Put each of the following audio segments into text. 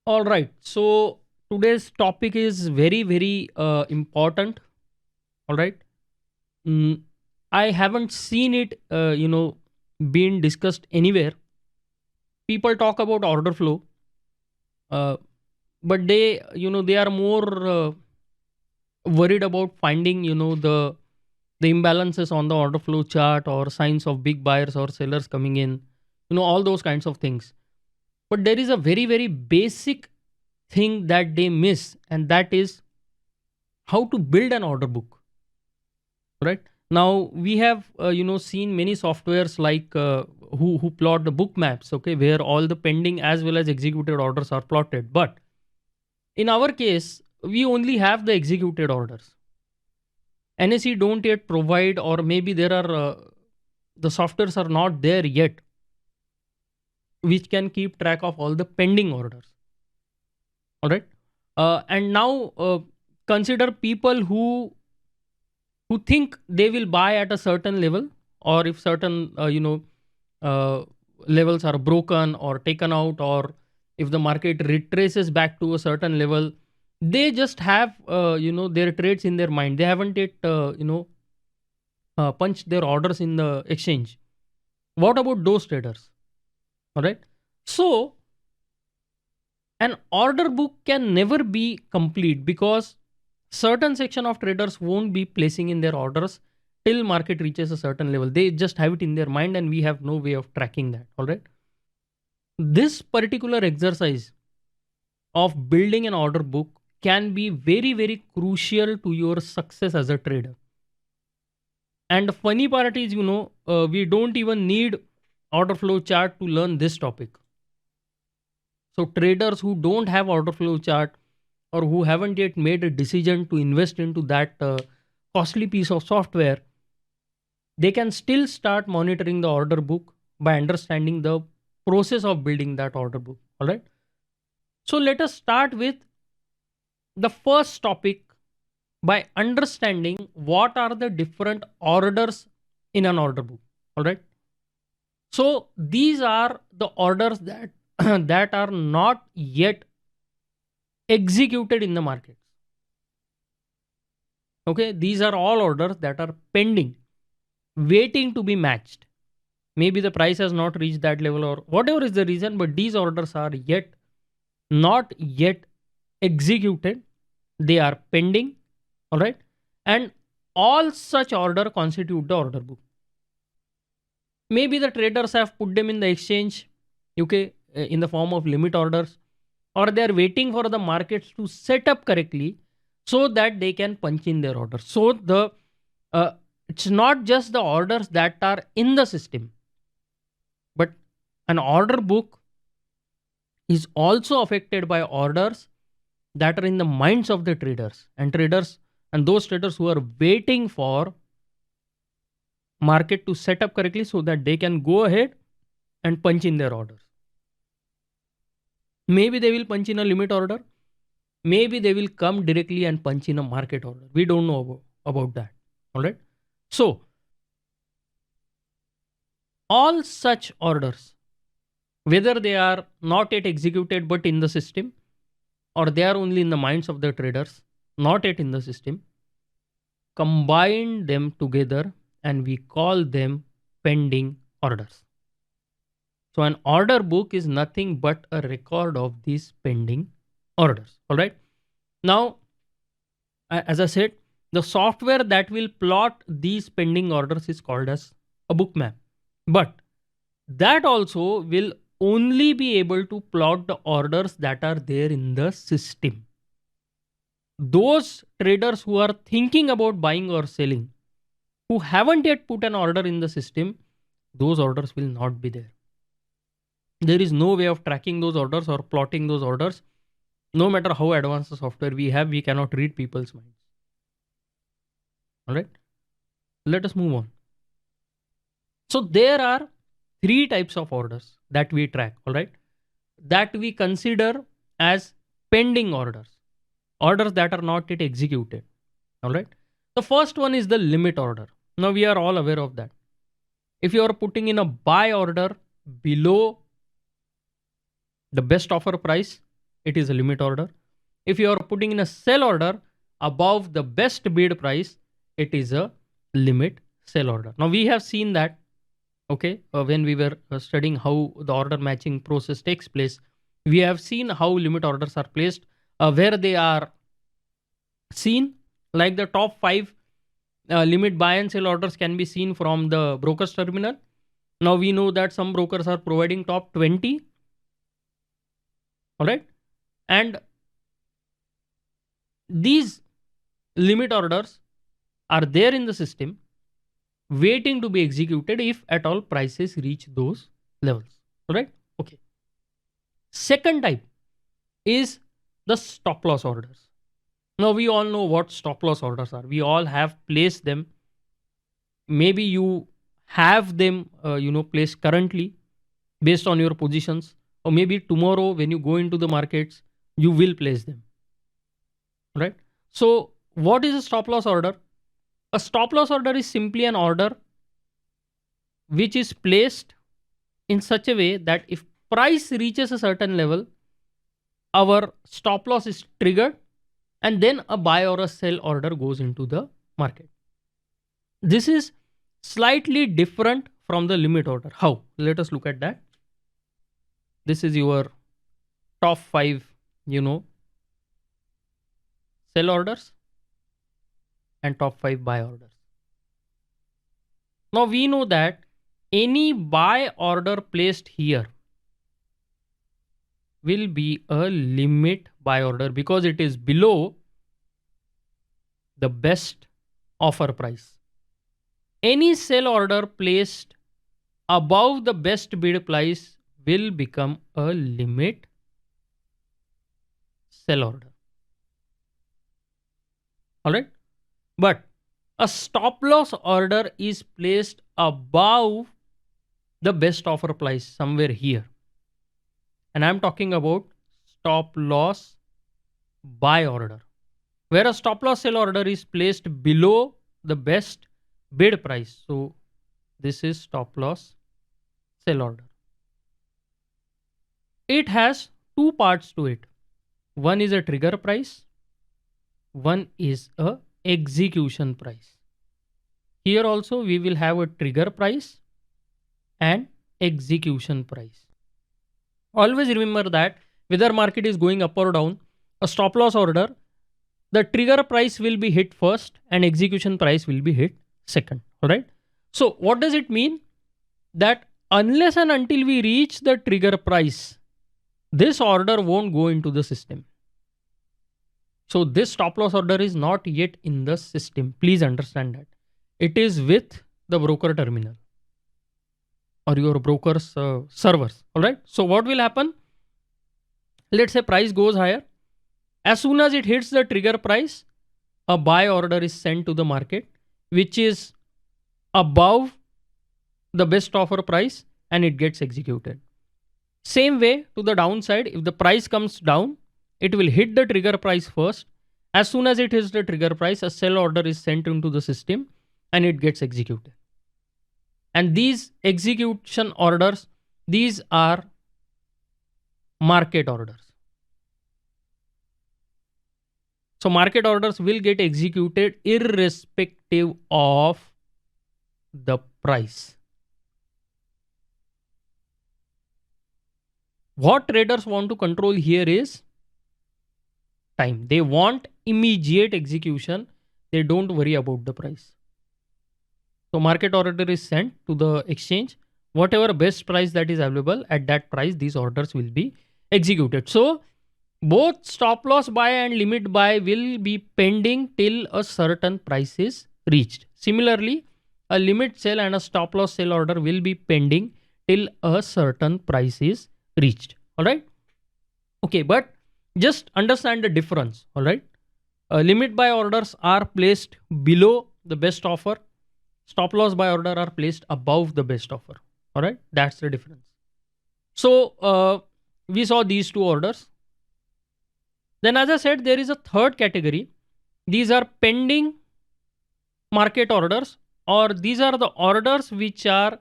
All right. So today's topic is very important. All right. Mm, I haven't seen it, being discussed anywhere. People talk about order flow, uh, but they are more worried about finding, the imbalances on the order flow chart or signs of big buyers or sellers coming in, all those kinds of things. But there is a very basic thing that they miss, and that is how to build an order book. Right now we have seen many softwares like who plot the book maps, okay, where all the pending as well as executed orders are plotted. But in our case, we only have the executed orders. NSE don't yet provide, or maybe there are the softwares are not there yet, which can keep track of all the pending orders. All right. And now consider people who think they will buy at a certain level, or if certain uh, levels are broken or taken out, or if the market retraces back to a certain level, they just have their trades in their mind. They haven't yet punched their orders in the exchange. What about those traders? All right. So an order book can never be complete because certain section of traders won't be placing in their orders till market reaches a certain level. They just have it in their mind and we have no way of tracking that. All right. This particular exercise of building an order book can be very crucial to your success as a trader. And the funny part is, we don't even need order flow chart to learn this topic. So traders who don't have order flow chart, or who haven't yet made a decision to invest into that costly piece of software, they can still start monitoring the order book by understanding the process of building that order book. All right. So let us start with the first topic by understanding what are the different orders in an order book. All right. So these are the orders that that are not yet executed in the markets. Okay, these are all orders that are pending, waiting to be matched. Maybe the price has not reached that level or whatever is the reason, but these orders are yet not yet executed. They are pending. All right. And all such order constitute the order book. Maybe the traders have put them in the exchange, okay, in the form of limit orders, or they are waiting for the markets to set up correctly so that they can punch in their orders. So the it's not just the orders that are in the system, but an order book is also affected by orders that are in the minds of the traders and those traders who are waiting for market to set up correctly so that they can go ahead and punch in their orders. Maybe they will punch in a limit order. Maybe they will come directly and punch in a market order. We don't know about that. All right. So all such orders, whether they are not yet executed but in the system, or they are only in the minds of the traders, not yet in the system, combine them together and we call them pending orders. So an order book is nothing but a record of these pending orders. All right. Now, as I said, the software that will plot these pending orders is called as a book map. But that also will only be able to plot the orders that are there in the system. Those traders who are thinking about buying or selling, who haven't yet put an order in the system, those orders will not be there. There is no way of tracking those orders or plotting those orders. No matter how advanced the software we have, we cannot read people's minds. All right. Let us move on. So there are three types of orders that we track. All right. That we consider as pending orders, orders that are not yet executed. All right. The first one is the limit order. Now we are all aware of that. If you are putting in a buy order below the best offer price, it is a limit order. If you are putting in a sell order above the best bid price, it is a limit sell order. Now we have seen that, okay, when we were studying how the order matching process takes place, we have seen how limit orders are placed, where they are seen, like the top 5 limit buy and sell orders can be seen from the broker's terminal. Now we know that some brokers are providing top 20. All right. And these limit orders are there in the system waiting to be executed if at all prices reach those levels. All right. Okay. Second type is the stop loss orders. Now we all know what stop loss orders are. We all have placed them. Maybe you have them, placed currently based on your positions, or maybe tomorrow when you go into the markets, you will place them. Right? So what is a stop loss order? A stop loss order is simply an order which is placed in such a way that if price reaches a certain level, our stop loss is triggered and then a buy or a sell order goes into the market. This is slightly different from the limit order. How? Let us look at that. This is your top 5, sell orders and top 5 buy orders. Now we know that any buy order placed here will be a limit buy order because it is below the best offer price. Any sell order placed above the best bid price will become a limit sell order. All right. But a stop loss order is placed above the best offer price somewhere here. And I'm talking about stop loss buy order, where a stop loss sell order is placed below the best bid price. So this is stop loss sell order. It has 2 parts to it. One is a trigger price. One is a execution price. Here also we will have a trigger price and execution price. Always remember that whether market is going up or down, a stop loss order, the trigger price will be hit first and execution price will be hit second. All right. So what does it mean? That unless and until we reach the trigger price, this order won't go into the system. So this stop loss order is not yet in the system. Please understand that. It is with the broker terminal or your broker's servers. All right. So what will happen? Let's say price goes higher. As soon as it hits the trigger price, a buy order is sent to the market, which is above the best offer price, and it gets executed. Same way to the downside, if the price comes down, it will hit the trigger price first. As soon as it hits the trigger price, a sell order is sent into the system and it gets executed. And these execution orders, these are market orders. So market orders will get executed irrespective of the price. What traders want to control here is time. They want immediate execution. They don't worry about the price. So market order is sent to the exchange. Whatever best price that is available at that price, these orders will be executed. So both stop loss buy and limit buy will be pending till a certain price is reached. Similarly, a limit sell and a stop loss sell order will be pending till a certain price is reached. All right. Okay, but just understand the difference. All right. Limit buy orders are placed below the best offer. Stop loss buy order are placed above the best offer. All right. That's the difference. So we saw these 2 orders. Then as I said, there is a third category. These are pending market orders, or these are the orders which are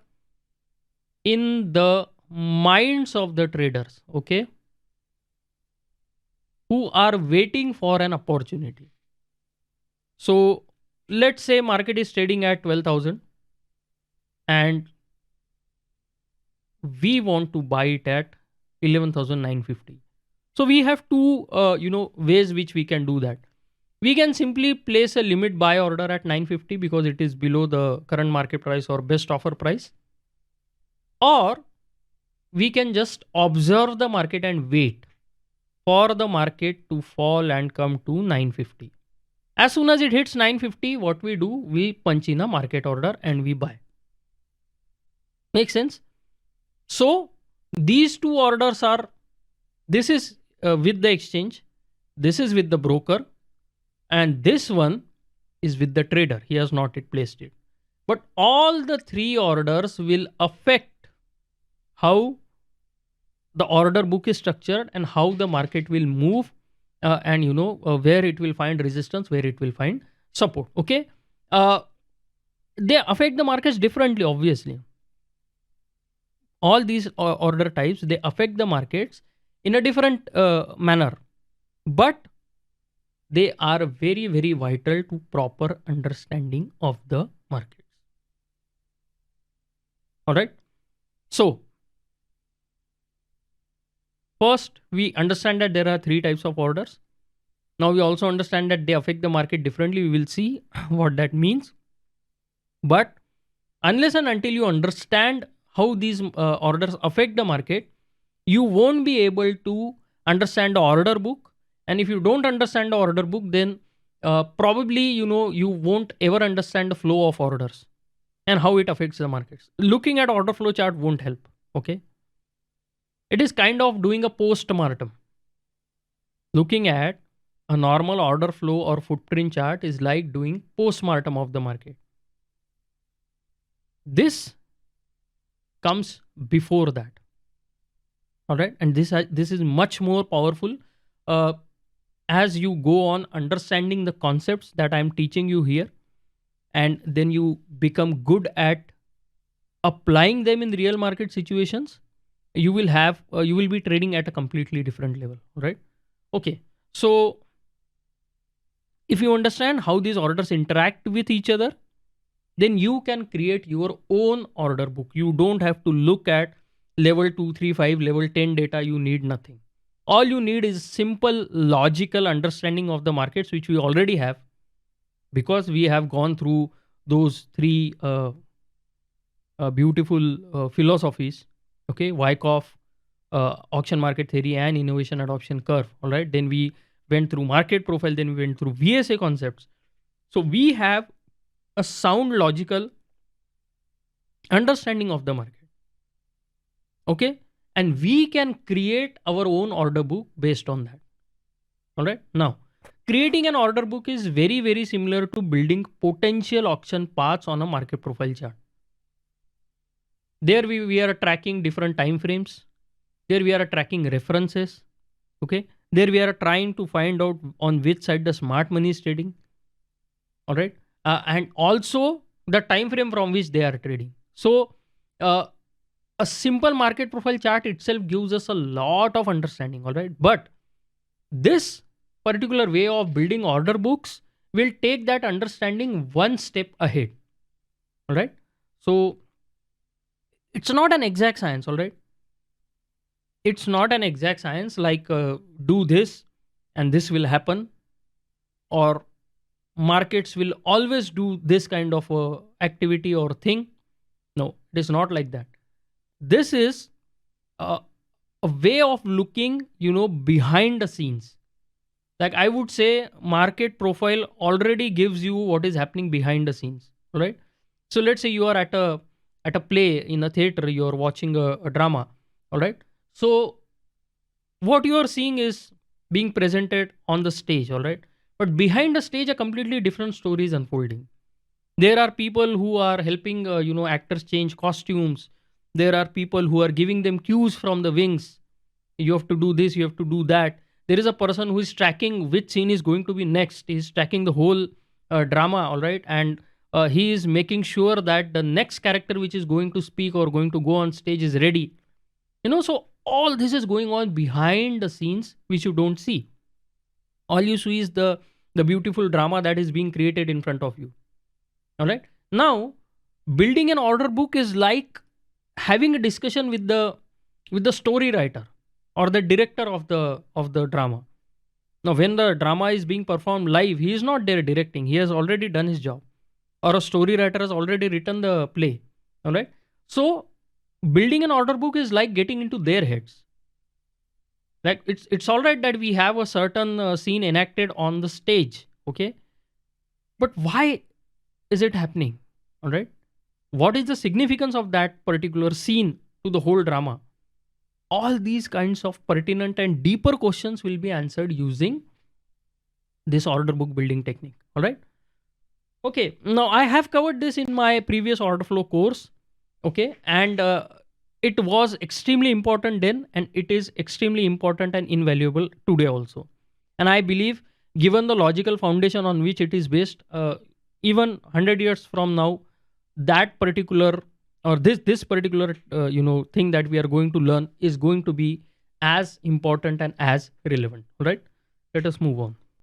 in the minds of the traders. Okay. who are waiting for an opportunity. So let's say market is trading at 12,000 and we want to buy it at 11,950. So we have two ways which we can do that. We can simply place a limit buy order at 950 because it is below the current market price or best offer price, or we can just observe the market and wait for the market to fall and come to 950. As soon as it hits 950, what we do, we punch in a market order and we buy. Make sense? So these two orders are, this is with the exchange, this is with the broker, and this one is with the trader. He has not yet placed it. But all the three orders will affect how the order book is structured and how the market will move, and where it will find resistance, where it will find support. Okay. They affect the markets differently, obviously. All these order types, they affect the markets in a different manner, but they are very, very vital to proper understanding of the markets. All right. So first, we understand that there are three types of orders. Now we also understand that they affect the market differently. We will see what that means. But unless and until you understand how these orders affect the market, you won't be able to understand the order book. And if you don't understand the order book, then probably you won't ever understand the flow of orders and how it affects the markets. Looking at order flow chart won't help. Okay. It is kind of doing a post-mortem. Looking at a normal order flow or footprint chart is like doing post-mortem of the market. This comes before that. All right. And this is much more powerful as you go on understanding the concepts that I'm teaching you here, and then you become good at applying them in real market situations. You will be trading at a completely different level, right? Okay. So if you understand how these orders interact with each other, then you can create your own order book. You don't have to look at level 2, 3, 5, level 10 data. You need nothing. All you need is simple logical understanding of the markets, which we already have because we have gone through those three beautiful philosophies. Okay, Wyckoff, auction market theory, and innovation adoption curve. All right, then we went through market profile, then we went through VSA concepts. So we have a sound logical understanding of the market. Okay, and we can create our own order book based on that. All right, now creating an order book is very, very similar to building potential auction paths on a market profile chart. There we are tracking different time frames. There we are tracking references. Okay. There we are trying to find out on which side the smart money is trading. All right. And also the time frame from which they are trading. So a simple market profile chart itself gives us a lot of understanding. All right. But this particular way of building order books will take that understanding one step ahead. All right. So it's not an exact science. All right. It's not an exact science like do this and this will happen, or markets will always do this kind of activity or thing. No, it is not like that. This is a way of looking, behind the scenes. Like I would say, market profile already gives you what is happening behind the scenes, right? So let's say you are at a play in a theater, you are watching a drama, all right? So what you are seeing is being presented on the stage, all right? But behind the stage, a completely different story is unfolding. There are people who are helping, actors change costumes. There are people who are giving them cues from the wings. You have to do this, you have to do that. There is a person who is tracking which scene is going to be next. He's tracking the whole drama, all right? And he is making sure that the next character which is going to speak or going to go on stage is ready. So all this is going on behind the scenes, which you don't see. All you see is the beautiful drama that is being created in front of you. All right. Now, building an order book is like having a discussion with the story writer or the director of the drama. Now, when the drama is being performed live, he is not there directing. He has already done his job, or a story writer has already written the play. All right. So, building an order book is like getting into their heads. Like it's all right that we have a certain scene enacted on the stage, okay, but why is it happening? All right. What is the significance of that particular scene to the whole drama? All these kinds of pertinent and deeper questions will be answered using this order book building technique. All right. Okay. Now I have covered this in my previous order flow course. Okay. And it was extremely important then, and it is extremely important and invaluable today also. And I believe, given the logical foundation on which it is based, even 100 years from now, that particular or this particular thing that we are going to learn is going to be as important and as relevant. All right. Let us move on.